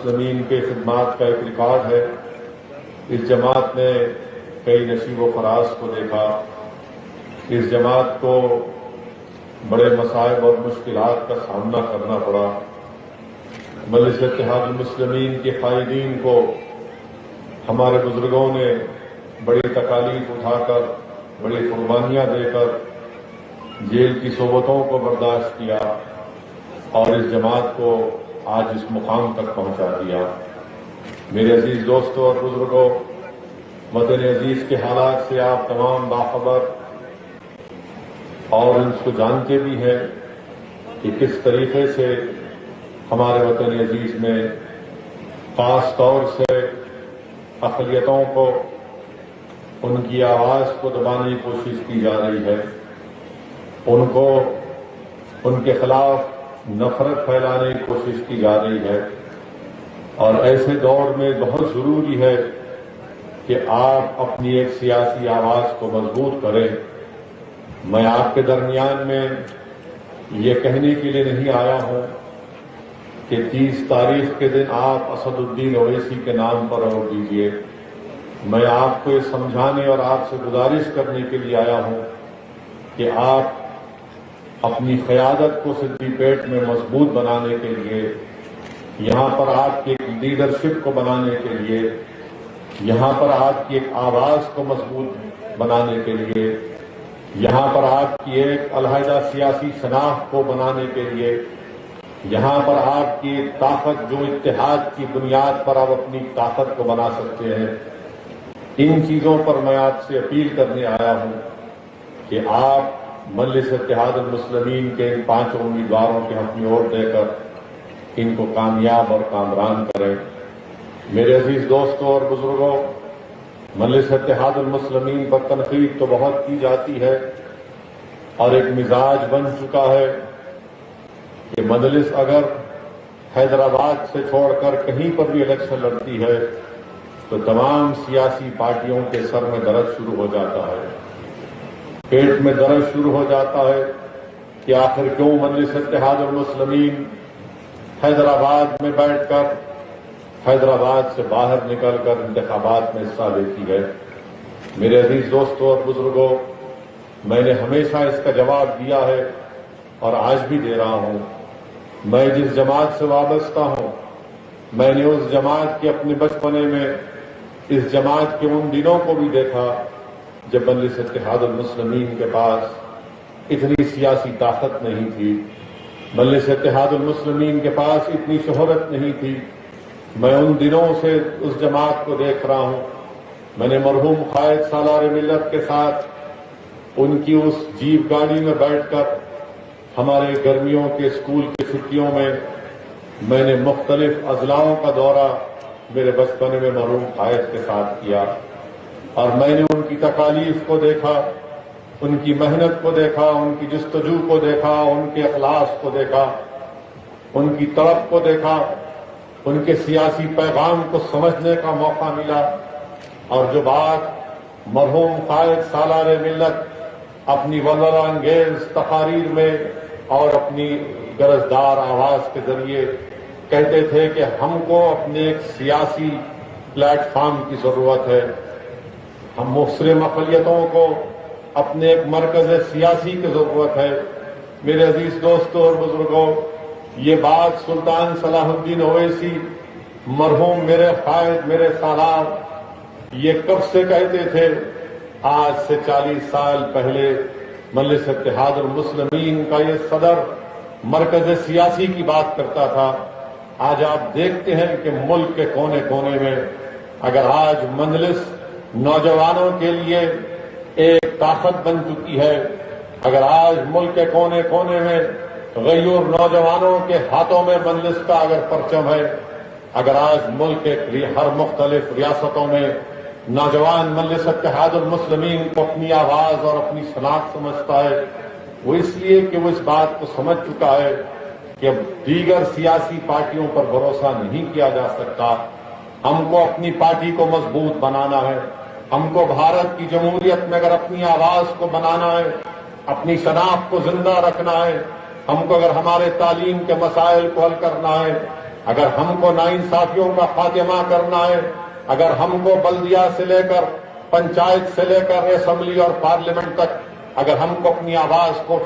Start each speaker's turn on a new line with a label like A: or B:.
A: المسلمین کے خدمات کا ایک ریکارڈ ہے۔ اس جماعت نے کئی نشیب و فراز کو دیکھا، اس جماعت کو بڑے مصائب اور مشکلات کا سامنا کرنا پڑا۔ مجلس اتحاد المسلمین کے قائدین کو ہمارے بزرگوں نے بڑی تکالیف اٹھا کر، بڑی قربانیاں دے کر جیل کی صحبتوں کو برداشت کیا اور اس جماعت کو آج اس مقام تک پہنچا دیا۔ میرے عزیز دوستوں اور بزرگوں، وطن عزیز کے حالات سے آپ تمام باخبر اور ان کو جانتے بھی ہیں کہ کس طریقے سے ہمارے وطن عزیز میں خاص طور سے اقلیتوں کو، ان کی آواز کو دبانے کی کوشش کی جا رہی ہے، ان کے خلاف نفرت پھیلانے کی کوشش کی جا رہی ہے، اور ایسے دور میں بہت ضروری ہے کہ آپ اپنی ایک سیاسی آواز کو مضبوط کریں۔ میں آپ کے درمیان میں یہ کہنے کے لیے نہیں آیا ہوں کہ 30 تاریخ کے دن آپ اسد الدین اویسی کے نام پر ووٹ دیجیے۔ میں آپ کو یہ سمجھانے اور آپ سے گزارش کرنے کے لیے آیا ہوں کہ آپ اپنی قیادت کو سدھی پیٹ میں مضبوط بنانے کے لیے، یہاں پر آپ کی لیڈرشپ کو بنانے کے لیے، یہاں پر آپ کی ایک آواز کو مضبوط بنانے کے لیے، یہاں پر آپ کی ایک علیحدہ سیاسی شناخت کو بنانے کے لیے، یہاں پر آپ کی ایک طاقت جو اتحاد کی بنیاد پر آپ اپنی طاقت کو بنا سکتے ہیں، ان چیزوں پر میں آپ سے اپیل کرنے آیا ہوں کہ آپ مجلس اتحاد المسلمین کے ان 5 امیدواروں کے اپنی ووٹ دے کر ان کو کامیاب اور کامران کریں۔ میرے عزیز دوستوں اور بزرگوں، مجلس اتحاد المسلمین پر تنقید تو بہت کی جاتی ہے اور ایک مزاج بن چکا ہے کہ مجلس اگر حیدرآباد سے چھوڑ کر کہیں پر بھی الیکشن لڑتی ہے تو تمام سیاسی پارٹیوں کے سر میں درد شروع ہو جاتا ہے، پیٹ میں درد شروع ہو جاتا ہے کہ آخر کیوں مجلس اتحاد المسلمین حیدرآباد میں بیٹھ کر حیدرآباد سے باہر نکل کر انتخابات میں حصہ لیتی ہے۔ میرے عزیز دوستوں اور بزرگوں، میں نے ہمیشہ اس کا جواب دیا ہے اور آج بھی دے رہا ہوں۔ میں جس جماعت سے وابستہ ہوں، میں نے اس جماعت کے اپنے بچپنے میں اس جماعت کے ان دنوں کو بھی دیکھا جب مجلس اتحاد المسلمین کے پاس اتنی سیاسی طاقت نہیں تھی، مجلس اتحاد المسلمین کے پاس اتنی شہرت نہیں تھی۔ میں ان دنوں سے اس جماعت کو دیکھ رہا ہوں۔ میں نے مرحوم قائد سالار ملت کے ساتھ ان کی اس جیپ گاڑی میں بیٹھ کر ہمارے گرمیوں کے اسکول کی چھٹیوں میں نے مختلف اضلاعوں کا دورہ میرے بچپنے میں مرحوم قائد کے ساتھ کیا، اور میں نے ان کی تکالیف کو دیکھا، ان کی محنت کو دیکھا، ان کی جستجو کو دیکھا، ان کے اخلاص کو دیکھا، ان کی طلب کو دیکھا، ان کے سیاسی پیغام کو سمجھنے کا موقع ملا۔ اور جو بات مرحوم قائد سالار ملت اپنی ولولہ انگیز تقاریر میں اور اپنی گرجدار آواز کے ذریعے کہتے تھے کہ ہم کو اپنے ایک سیاسی پلیٹ فارم کی ضرورت ہے، ہم مسلم اقلیتوں کو اپنے ایک مرکز سیاسی کی ضرورت ہے۔ میرے عزیز دوستوں اور بزرگوں، یہ بات سلطان صلاح الدین اویسی مرحوم میرے قائد، میرے سالار، یہ کب سے کہتے تھے؟ آج سے 40 سال پہلے مجلس اتحاد المسلمین کا یہ صدر مرکز سیاسی کی بات کرتا تھا۔ آج آپ دیکھتے ہیں کہ ملک کے کونے کونے میں اگر آج مجلس نوجوانوں کے لیے ایک طاقت بن چکی ہے، اگر آج ملک کے کونے کونے میں غیور نوجوانوں کے ہاتھوں میں مجلس کا اگر پرچم ہے، اگر آج ملک کے ہر مختلف ریاستوں میں نوجوان مجلس اتحاد المسلمین کو اپنی آواز اور اپنی شناخت سمجھتا ہے، وہ اس لیے کہ وہ اس بات کو سمجھ چکا ہے کہ اب دیگر سیاسی پارٹیوں پر بھروسہ نہیں کیا جا سکتا۔ ہم کو اپنی پارٹی کو مضبوط بنانا ہے، ہم کو بھارت کی جمہوریت میں اگر اپنی آواز کو بنانا ہے، اپنی شناخت کو زندہ رکھنا ہے، ہم کو اگر ہمارے تعلیم کے مسائل کو حل کرنا ہے، اگر ہم کو ناانصافیوں کا خاتمہ کرنا ہے، اگر ہم کو بلدیہ سے لے کر پنچایت سے لے کر اسمبلی اور پارلیمنٹ تک اگر ہم کو اپنی آواز کو